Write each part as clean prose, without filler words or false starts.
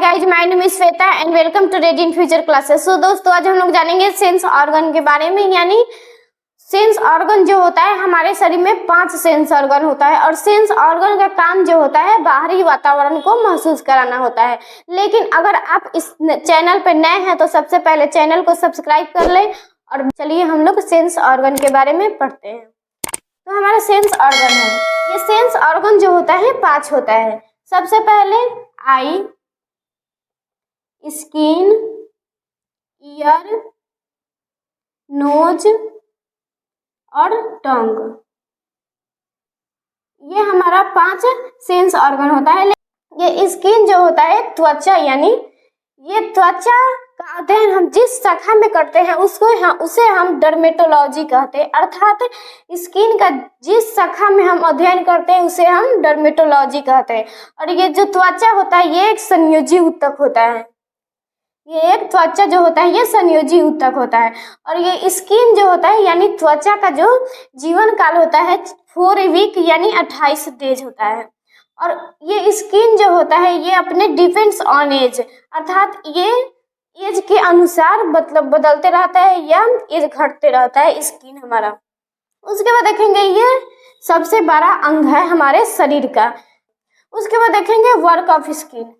Guys, my name is Shweta and welcome to red in future classes. So दोस्तों, आज हम लोग जानेंगे सेंस ऑर्गन के बारे में। यानी सेंस ऑर्गन जो होता है, हमारे शरीर में 5 सेंस ऑर्गन होता है और सेंस ऑर्गन का काम जो होता है बाहरी वातावरण को महसूस कराना होता है। लेकिन अगर आप इस चैनल पर नए हैं तो सबसे पहले चैनल को सब्सक्राइब कर लें। और चलिए हम लोग सेंस ऑर्गन के बारे में पढ़ते हैं। तो हमारा सेंस ऑर्गन है, ये सेंस ऑर्गन जो होता है 5 होता है। सबसे पहले आई, स्किन, ईयर, नोज और टंग। ये हमारा 5 सेंस ऑर्गन होता है। ये स्किन जो होता है त्वचा, यानी ये त्वचा कहते हैं हम जिस शाखा में करते हैं उसे हम डर्मेटोलॉजी कहते हैं। अर्थात स्किन का जिस शाखा में हम अध्ययन करते हैं उसे हम डर्मेटोलॉजी कहते हैं। और ये जो त्वचा होता है ये एक संयोजी ऊतक होता है। ये एक त्वचा जो होता है ये संयोजी ऊतक होता है। और ये स्किन जो होता है यानी त्वचा का जो जीवन काल होता है 4 वीक यानी 28 डेज होता है। और ये स्किन जो होता है ये अपने डिपेंड्स ऑन एज, अर्थात ये एज के अनुसार मतलब बदलते रहता है या एज घटते रहता है स्किन हमारा। उसके बाद देखेंगे ये सबसे बड़ा अंग है हमारे शरीर का। उसके बाद देखेंगे वर्क ऑफ स्किन।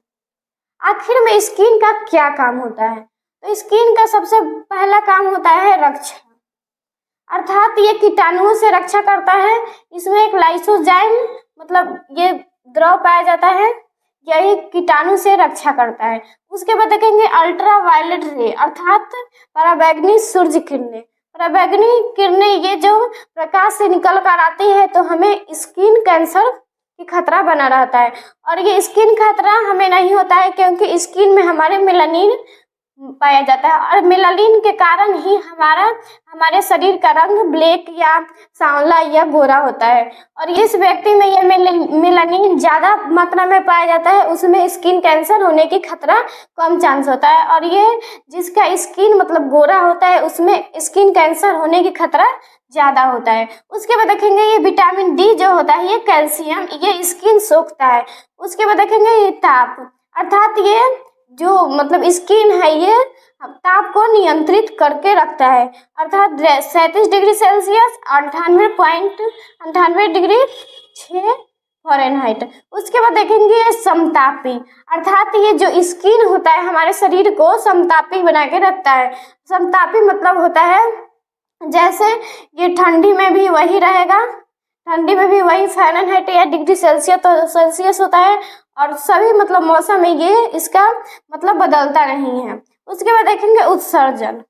आखिर में स्किन का क्या काम होता है? तो स्किन का सबसे पहला काम होता है रक्षा, अर्थात ये कीटाणुओं से रक्षा करता है। इसमें एक लाइसोजाइम मतलब ये द्रव पाया जाता है, यही कीटाणु से रक्षा करता है। उसके बाद देखेंगे अल्ट्रा वायलेट रे, अर्थात पराबैंगनी सूर्य किरणें। पराबैंगनी किरणें ये जो प्रकाश से निकल कर आती है तो हमें स्किन कैंसर की खतरा बना रहता है। और ये स्किन खतरा हमें नहीं होता है क्योंकि स्किन में हमारे मेलानिन पाया जाता है। और मेलानिन के कारण ही हमारे शरीर का रंग ब्लैक या सांवला या गोरा होता है। और इस व्यक्ति में यह मेलानिन ज़्यादा मात्रा में पाया जाता है उसमें स्किन कैंसर होने की खतरा कम चांस होता है। और ये जिसका स्किन मतलब गोरा होता है उसमें स्किन कैंसर होने की खतरा ज़्यादा होता है। उसके बाद देखेंगे ये विटामिन डी जो होता है ये कैल्शियम ये स्किन सोखता है। उसके बाद देखेंगे ये ताप, अर्थात ये जो मतलब स्किन है ये ताप को नियंत्रित करके रखता है, अर्थात 37 डिग्री सेल्सियस 98 डिग्री 6 फ़ारेनहाइट। उसके बाद देखेंगे ये समतापी, अर्थात ये जो स्किन होता है हमारे शरीर को समतापी बना के रखता है। समतापी मतलब होता है जैसे ये ठंडी में भी वही रहेगा, ठंडी में भी वही फ़ारेनहाइट या डिग्री सेल्सियस होता है। और सभी मतलब मौसम में ये इसका मतलब बदलता नहीं है। उसके बाद देखेंगे उत्सर्जन,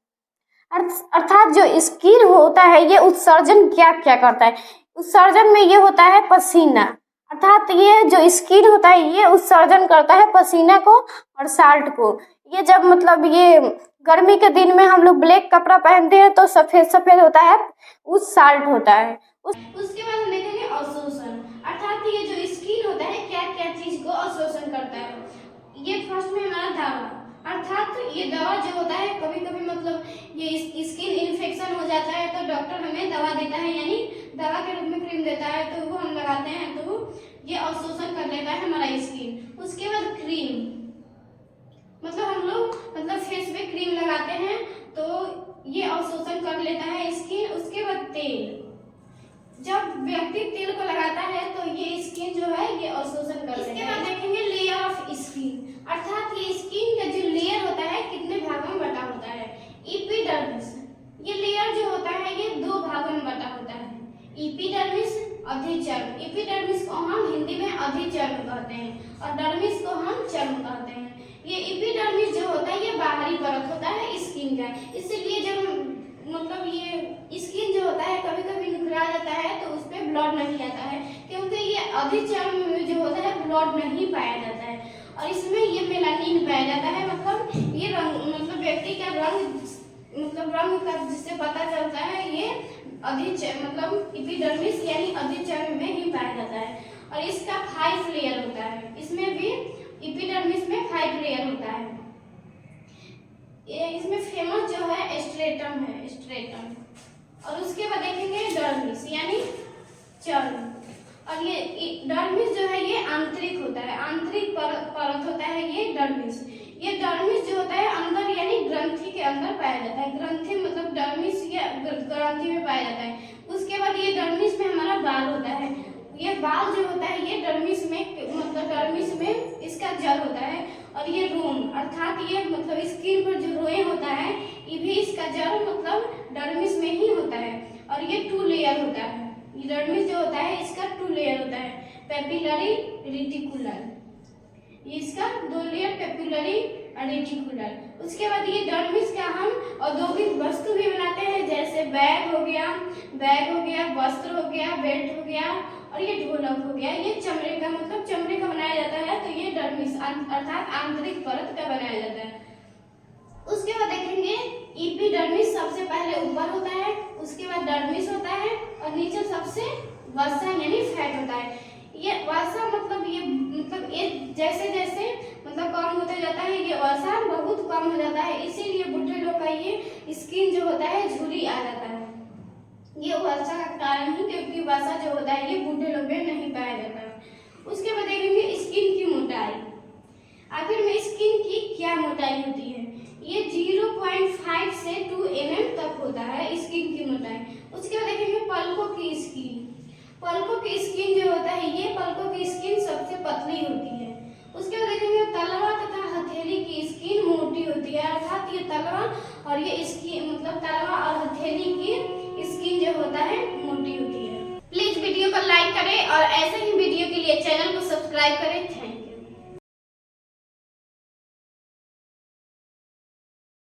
अर्थात जो स्किन होता है ये उत्सर्जन क्या क्या करता है। उत्सर्जन में ये होता है पसीना, अर्थात ये जो स्किन होता है ये उत्सर्जन करता है पसीना को और साल्ट को। ये जब मतलब ये गर्मी के दिन में हम लोग ब्लैक कपड़ा पहनते हैं तो सफ़ेद सफ़ेद होता है, उस साल्ट होता है। उसके बाद हम देखेंगे अवशोषण, अर्थात ये जो स्किन होता है क्या क्या चीज को अवशोषण करता है। ये फर्स्ट में हमारा दवा, अर्थात ये दवा जो होता है कभी कभी मतलब ये स्किन इन्फेक्शन हो जाता है तो डॉक्टर हमें दवा देता है, यानी दवा के रूप में क्रीम देता है तो वो हम लगाते हैं तो ये अवशोषण कर लेता है हमारा स्किन। उसके बाद क्रीम, मतलब हम लोग मतलब फेस पे क्रीम लगाते हैं तो ये अवशोषण कर लेता है स्किन। उसके बाद तेल, जब व्यक्ति तेल को लगाता है तो ये स्किन जो है ये अवशोषण कर लेता है। इसके बाद देखेंगे लेयर ऑफ स्किन, अर्थात ये स्किन का जो लेयर होता है कितने भागों में बटा होता है। एपिडर्मिस, ये लेयर जो होता है ये 2 भागों में बटा होता है। एपिडर्मिस अधिचर्म, एपिडर्मिस को हम हिंदी में अधिचर्म कहते हैं और डर्मिस को हम चर्म कहते हैं। ये एपिडर्मिस जो होता है ये बाहरी परत होता है स्किन का, इसीलिए जब मतलब ये स्किन जो होता है कभी कभी निखरा जाता है तो उस पर ब्लड नहीं आता है क्योंकि ये अधिचर्म में जो होता है ब्लड नहीं पाया जाता है और इसमें ये मेलानिन पाया जाता है। मतलब ये रंग मतलब व्यक्ति का रंग मतलब रंग का जिससे पता चलता है ये मतलब एपिडर्मिस यानी अधिचर्म में ही पाया जाता है। और इसका 5 लेयर होता है, इसमें भी एपिडर्मिस में 5 लेयर होता है। ये इसमें फेमस जो है स्ट्रेटम है, स्ट्रेटम। और उसके बाद देखेंगे डर्मिस यानी चर्म। और ये डर्मिस जो है ये आंतरिक आंतरिक होता है, आंतरिक परत होता है ये डर्मिस। ये डर्मिस जो होता है अंदर यानी ग्रंथि के अंदर पाया जाता है। ग्रंथि मतलब डर्मिस या ग्रंथि में पाया जाता है। उसके बाद ये डर्मिस में हमारा बाल होता है। ये बाल जो होता है ये डर्मिस में मतलब डर्मिस में इसका जड़ होता है। और ये रोम अर्थात ये मतलब स्किन पर जो रोए होता है ये भी इसका जड़ मतलब डर्मिस में ही होता है। और ये 2 लेयर होता है। ये डर्मिस जो होता है इसका 2 लेयर होता है, पेपिलरी रेटिकुलर। ये इसका 2 लेयर पेपिलरी रेटिकुलर। उसके बाद ये डर्मिस का हम औद्योगिक वस्तु भी बनाते हैं, जैसे बैग हो गया, वस्त्र हो गया, बेल्ट हो गया और ये ढोलक हो गया। ये चमड़े का मतलब चमड़े का बनाया जाता है, तो ये डर्मिस अर्थात आंतरिक परत का बनाया जाता है। उसके बाद देखेंगे एपिडर्मिस सबसे पहले ऊपर होता है, उसके बाद डर्मिस होता है और नीचे सबसे वसा यानी फैट होता है। ये वसा मतलब ये जैसे जैसे मतलब कम होते जाता है, ये वसा बहुत कम हो जाता है, इसीलिए बुढ़े लोग का ये स्किन जो होता है झुर्री आ जाता है। ये वसा का कारण ही, क्योंकि वसा जो होता है ये बुढ़े लोग में नहीं पाया जाता है। उसके बाद देखेंगे स्किन की मोटाई। आखिर में स्किन की क्या मोटाई होती है? ये 0.5 से 2 mm तक होता है स्किन की मोटाई। उसके बाद देखेंगे पलकों की स्किन। पलकों की स्किन जो होता है ये पलकों की स्किन सबसे पतली होती है। उसके बाद देखेंगे तलवा तथा हथेली की स्किन मोटी होती है, अर्थात ये तलवा और ये स्किन मतलब तलवा और हथेली की स्किन जो होता है मोटी होती है। प्लीज वीडियो को लाइक करें और ऐसे ही वीडियो के लिए चैनल को सब्सक्राइब करें।